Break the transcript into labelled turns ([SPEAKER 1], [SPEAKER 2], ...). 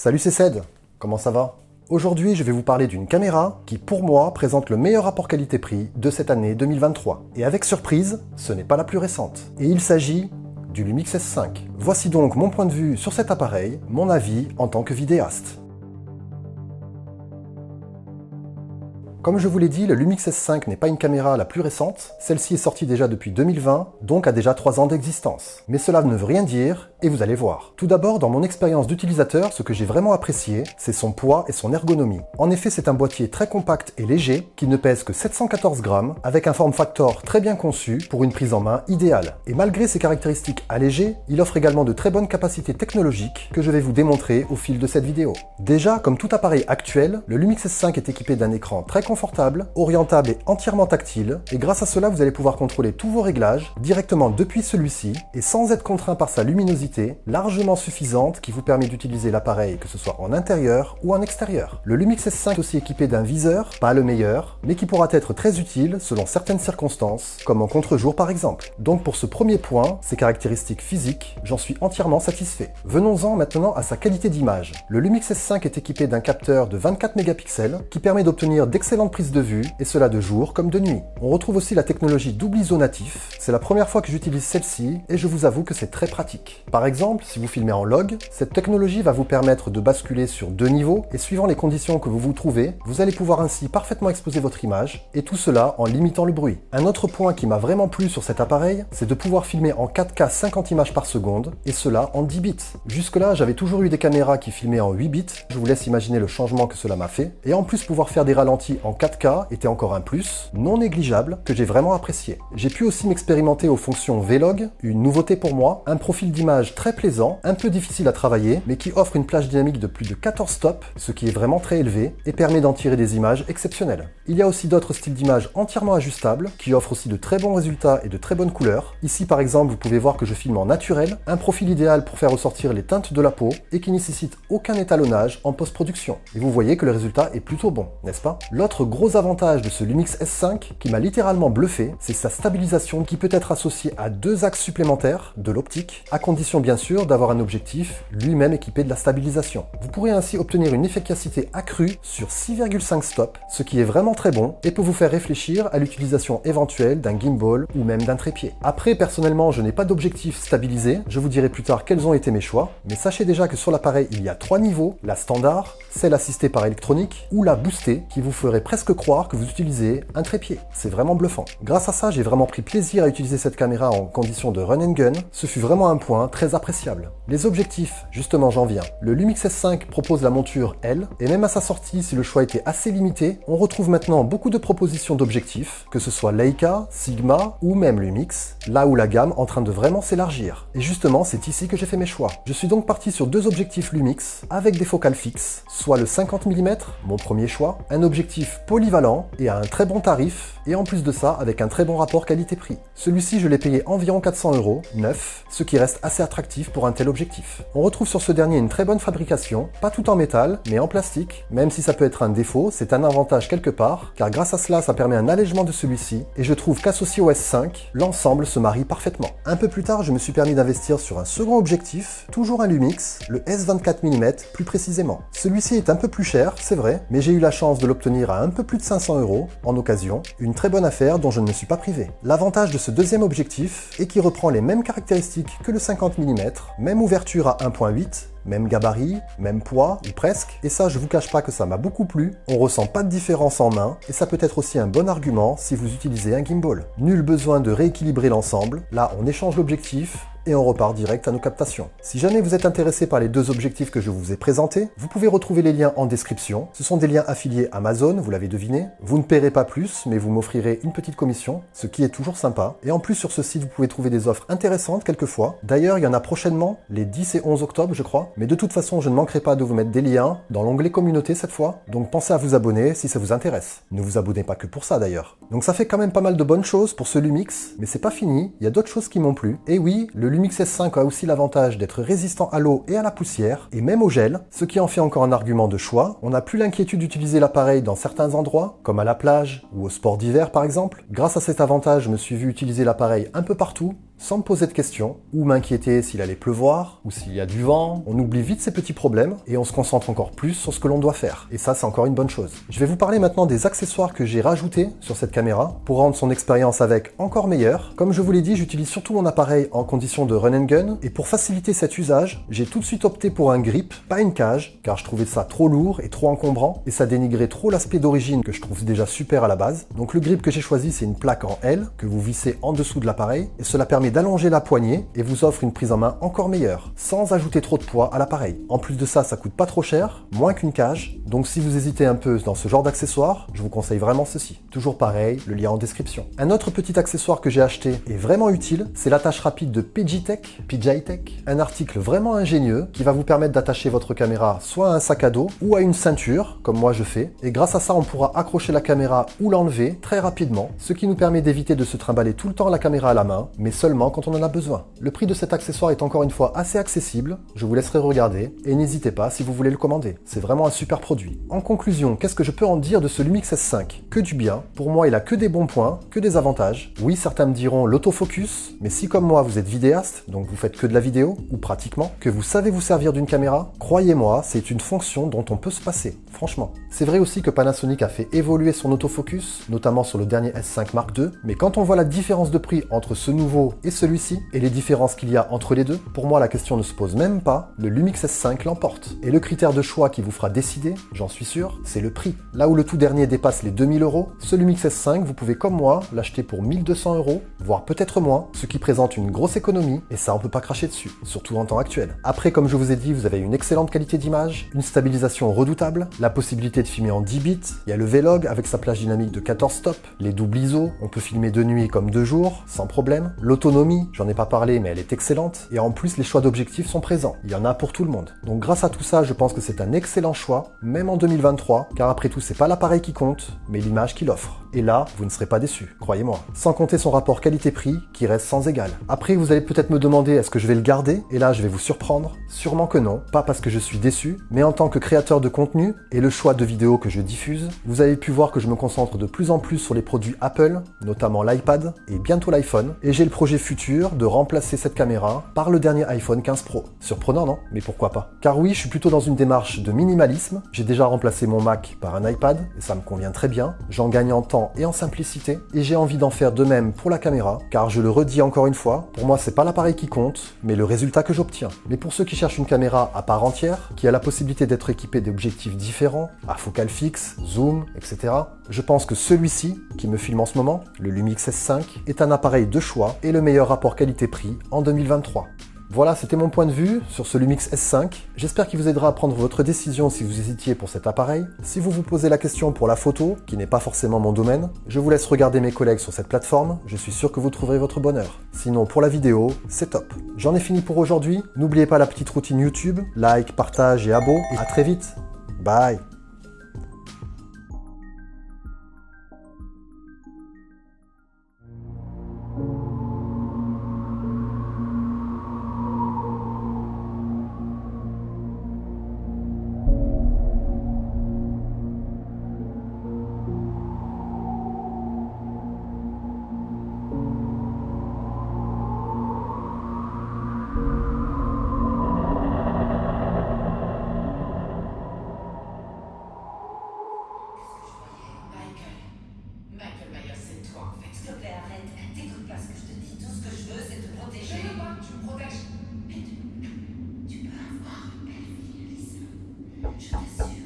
[SPEAKER 1] Salut, c'est Ced, comment ça va? Aujourd'hui, je vais vous parler d'une caméra qui, pour moi, présente le meilleur rapport qualité-prix de cette année 2023. Et avec surprise, ce n'est pas la plus récente. Et il s'agit du Lumix S5. Voici donc mon point de vue sur cet appareil, mon avis en tant que vidéaste. Comme je vous l'ai dit, le Lumix S5 n'est pas une caméra la plus récente, celle-ci est sortie déjà depuis 2020, donc a déjà 3 ans d'existence. Mais cela ne veut rien dire, et vous allez voir. Tout d'abord, dans mon expérience d'utilisateur, ce que j'ai vraiment apprécié, c'est son poids et son ergonomie. En effet, c'est un boîtier très compact et léger, qui ne pèse que 714 grammes, avec un form factor très bien conçu pour une prise en main idéale. Et malgré ses caractéristiques allégées, il offre également de très bonnes capacités technologiques que je vais vous démontrer au fil de cette vidéo. Déjà, comme tout appareil actuel, le Lumix S5 est équipé d'un écran très confortable, orientable et entièrement tactile, et grâce à cela vous allez pouvoir contrôler tous vos réglages directement depuis celui-ci et sans être contraint par sa luminosité largement suffisante qui vous permet d'utiliser l'appareil que ce soit en intérieur ou en extérieur. Le Lumix S5 est aussi équipé d'un viseur, pas le meilleur, mais qui pourra être très utile selon certaines circonstances, comme en contre-jour par exemple. Donc pour ce premier point, ses caractéristiques physiques, j'en suis entièrement satisfait. Venons-en maintenant à sa qualité d'image. Le Lumix S5 est équipé d'un capteur de 24 mégapixels qui permet d'obtenir d'excellentes prises de vue, et cela de jour comme de nuit. On retrouve aussi la technologie double ISO natif, c'est la première fois que j'utilise celle-ci, et je vous avoue que c'est très pratique. Par exemple, si vous filmez en log, cette technologie va vous permettre de basculer sur 2 niveaux, et suivant les conditions que vous vous trouvez, vous allez pouvoir ainsi parfaitement exposer votre image, et tout cela en limitant le bruit. Un autre point qui m'a vraiment plu sur cet appareil, c'est de pouvoir filmer en 4K 50 images par seconde, et cela en 10 bits. Jusque-là, j'avais toujours eu des caméras qui filmaient en 8 bits, je vous laisse imaginer le changement que cela m'a fait, et en plus pouvoir faire des ralentis en 4K était encore un plus, non négligeable, que j'ai vraiment apprécié. J'ai pu aussi m'expérimenter aux fonctions Vlog, une nouveauté pour moi, un profil d'image très plaisant, un peu difficile à travailler, mais qui offre une plage dynamique de plus de 14 stops, ce qui est vraiment très élevé, et permet d'en tirer des images exceptionnelles. Il y a aussi d'autres styles d'images entièrement ajustables, qui offrent aussi de très bons résultats et de très bonnes couleurs. Ici par exemple, vous pouvez voir que je filme en naturel, un profil idéal pour faire ressortir les teintes de la peau, et qui nécessite aucun étalonnage en post-production. Et vous voyez que le résultat est plutôt bon, n'est-ce pas? L'autre gros avantage de ce Lumix S5 qui m'a littéralement bluffé, c'est sa stabilisation qui peut être associée à 2 axes supplémentaires de l'optique, à condition bien sûr d'avoir un objectif lui-même équipé de la stabilisation. Vous pourrez ainsi obtenir une efficacité accrue sur 6,5 stops, ce qui est vraiment très bon et peut vous faire réfléchir à l'utilisation éventuelle d'un gimbal ou même d'un trépied. Après, personnellement, je n'ai pas d'objectif stabilisé, je vous dirai plus tard quels ont été mes choix, mais sachez déjà que sur l'appareil il y a 3 niveaux, la standard, celle assistée par électronique ou la boostée qui vous ferait presque croire que vous utilisez un trépied. C'est vraiment bluffant. Grâce à ça, j'ai vraiment pris plaisir à utiliser cette caméra en condition de run and gun. Ce fut vraiment un point très appréciable. Les objectifs, justement j'en viens. Le Lumix S5 propose la monture L, et même à sa sortie, si le choix était assez limité, on retrouve maintenant beaucoup de propositions d'objectifs, que ce soit Leica, Sigma ou même Lumix, là où la gamme est en train de vraiment s'élargir. Et justement, c'est ici que j'ai fait mes choix. Je suis donc parti sur 2 objectifs Lumix, avec des focales fixes, soit le 50 mm, mon premier choix, un objectif polyvalent et à un très bon tarif, et en plus de ça avec un très bon rapport qualité-prix. Celui-ci je l'ai payé environ 400 €, neuf, ce qui reste assez attractif pour un tel objectif. On retrouve sur ce dernier une très bonne fabrication, pas tout en métal, mais en plastique. Même si ça peut être un défaut, c'est un avantage quelque part, car grâce à cela ça permet un allègement de celui-ci, et je trouve qu'associé au S5, l'ensemble se marie parfaitement. Un peu plus tard je me suis permis d'investir sur un second objectif, toujours un Lumix, le S24 mm plus précisément. Celui-ci est un peu plus cher, c'est vrai, mais j'ai eu la chance de l'obtenir à un peu plus de 500 € en occasion, une très bonne affaire dont je ne me suis pas privé. L'avantage de ce deuxième objectif est qu'il reprend les mêmes caractéristiques que le 50 mm, même ouverture à 1.8, même gabarit, même poids, ou presque, et ça je vous cache pas que ça m'a beaucoup plu, on ressent pas de différence en main, et ça peut être aussi un bon argument si vous utilisez un gimbal. Nul besoin de rééquilibrer l'ensemble, là on échange l'objectif, et on repart direct à nos captations. Si jamais vous êtes intéressé par les 2 objectifs que je vous ai présentés, vous pouvez retrouver les liens en description. Ce sont des liens affiliés Amazon, vous l'avez deviné. Vous ne paierez pas plus, mais vous m'offrirez une petite commission, ce qui est toujours sympa. Et en plus sur ce site, vous pouvez trouver des offres intéressantes quelquefois. D'ailleurs, il y en a prochainement, les 10 et 11 octobre je crois. Mais de toute façon, je ne manquerai pas de vous mettre des liens dans l'onglet communauté cette fois. Donc pensez à vous abonner si ça vous intéresse. Ne vous abonnez pas que pour ça d'ailleurs. Donc ça fait quand même pas mal de bonnes choses pour ce Lumix, mais c'est pas fini, il y a d'autres choses qui m'ont plu. Et oui, le Lumix S5 a aussi l'avantage d'être résistant à l'eau et à la poussière, et même au gel, ce qui en fait encore un argument de choix. On n'a plus l'inquiétude d'utiliser l'appareil dans certains endroits, comme à la plage ou au sport d'hiver par exemple. Grâce à cet avantage, je me suis vu utiliser l'appareil un peu partout, sans me poser de questions, ou m'inquiéter s'il allait pleuvoir, ou s'il y a du vent. On oublie vite ces petits problèmes, et on se concentre encore plus sur ce que l'on doit faire. Et ça, c'est encore une bonne chose. Je vais vous parler maintenant des accessoires que j'ai rajoutés sur cette caméra, pour rendre son expérience avec encore meilleure. Comme je vous l'ai dit, j'utilise surtout mon appareil en condition de run and gun, et pour faciliter cet usage, j'ai tout de suite opté pour un grip, pas une cage, car je trouvais ça trop lourd et trop encombrant, et ça dénigrait trop l'aspect d'origine que je trouve déjà super à la base. Donc le grip que j'ai choisi, c'est une plaque en L, que vous vissez en dessous de l'appareil, et cela permet d'allonger la poignée, et vous offre une prise en main encore meilleure, sans ajouter trop de poids à l'appareil. En plus de ça, ça coûte pas trop cher, moins qu'une cage, donc si vous hésitez un peu dans ce genre d'accessoire, je vous conseille vraiment ceci. Toujours pareil, le lien en description. Un autre petit accessoire que j'ai acheté et vraiment utile, c'est l'attache rapide de PJTech, un article vraiment ingénieux qui va vous permettre d'attacher votre caméra soit à un sac à dos ou à une ceinture, comme moi je fais, et grâce à ça on pourra accrocher la caméra ou l'enlever très rapidement, ce qui nous permet d'éviter de se trimballer tout le temps la caméra à la main, mais seulement quand on en a besoin. Le prix de cet accessoire est encore une fois assez accessible, je vous laisserai regarder, et n'hésitez pas si vous voulez le commander, c'est vraiment un super produit. En conclusion, qu'est-ce que je peux en dire de ce Lumix S5? Que du bien, pour moi il a que des bons points, que des avantages. Oui, certains me diront l'autofocus, mais si comme moi vous êtes vidéaste, donc vous faites que de la vidéo, ou pratiquement, que vous savez vous servir d'une caméra, croyez-moi, c'est une fonction dont on peut se passer, franchement. C'est vrai aussi que Panasonic a fait évoluer son autofocus, notamment sur le dernier S5 Mark II, mais quand on voit la différence de prix entre ce nouveau et celui-ci, et les différences qu'il y a entre les deux, pour moi la question ne se pose même pas, le Lumix S5 l'emporte. Et le critère de choix qui vous fera décider, j'en suis sûr, c'est le prix. Là où le tout dernier dépasse les 2000 €, ce Lumix S5, vous pouvez comme moi l'acheter pour 1200 €, voire peut-être moins, ce qui présente une grosse économie, et ça on peut pas cracher dessus, surtout en temps actuel. Après, comme je vous ai dit, vous avez une excellente qualité d'image, une stabilisation redoutable, la possibilité de filmer en 10 bits, il y a le Vlog avec sa plage dynamique de 14 stops, les doubles ISO, on peut filmer de nuit comme de jour, sans problème. L'autonomie, j'en ai pas parlé mais elle est excellente, et en plus les choix d'objectifs sont présents, il y en a pour tout le monde. Donc grâce à tout ça, je pense que c'est un excellent choix, même en 2023, car après tout c'est pas l'appareil qui compte, mais l'image qu'il offre. Et là, vous ne serez pas déçus, croyez-moi. Sans compter son rapport qualité-prix, qui reste sans égal. Après, vous allez peut-être me demander, est-ce que je vais le garder? Et là, je vais vous surprendre. Sûrement que non, pas parce que je suis déçu, mais en tant que créateur de contenu, et le choix de vidéos que je diffuse, vous avez pu voir que je me concentre de plus en plus sur les produits Apple, notamment l'iPad, et bientôt l'iPhone, et j'ai le projet futur de remplacer cette caméra par le dernier iPhone 15 Pro. Surprenant, non? Mais pourquoi pas? Car oui, je suis plutôt dans une démarche de minimalisme, j'ai déjà remplacé mon Mac par un iPad, et ça me convient très bien, j'en gagne en temps et en simplicité, et j'ai envie d'en faire de même pour la caméra, car je le redis encore une fois, pour moi c'est pas l'appareil qui compte, mais le résultat que j'obtiens. Mais pour ceux qui cherchent une caméra à part entière, qui a la possibilité d'être équipée d'objectifs différents, à focale fixe, zoom, etc., je pense que celui-ci, qui me filme en ce moment, le Lumix S5, est un appareil de choix et le meilleur rapport qualité-prix en 2023. Voilà, c'était mon point de vue sur ce Lumix S5. J'espère qu'il vous aidera à prendre votre décision si vous hésitiez pour cet appareil. Si vous vous posez la question pour la photo, qui n'est pas forcément mon domaine, je vous laisse regarder mes collègues sur cette plateforme, je suis sûr que vous trouverez votre bonheur. Sinon, pour la vidéo, c'est top. J'en ai fini pour aujourd'hui. N'oubliez pas la petite routine YouTube, like, partage et abo, et à très vite. Bye.
[SPEAKER 2] Michael Myers, c'est toi en fait. S'il te plaît, arrête. T'écoutes pas ce que je te dis. Tout ce que je veux, c'est te protéger. Je veux pas que tu me protèges. Mais tu peux avoir une belle vie, Alice. Je t'assure.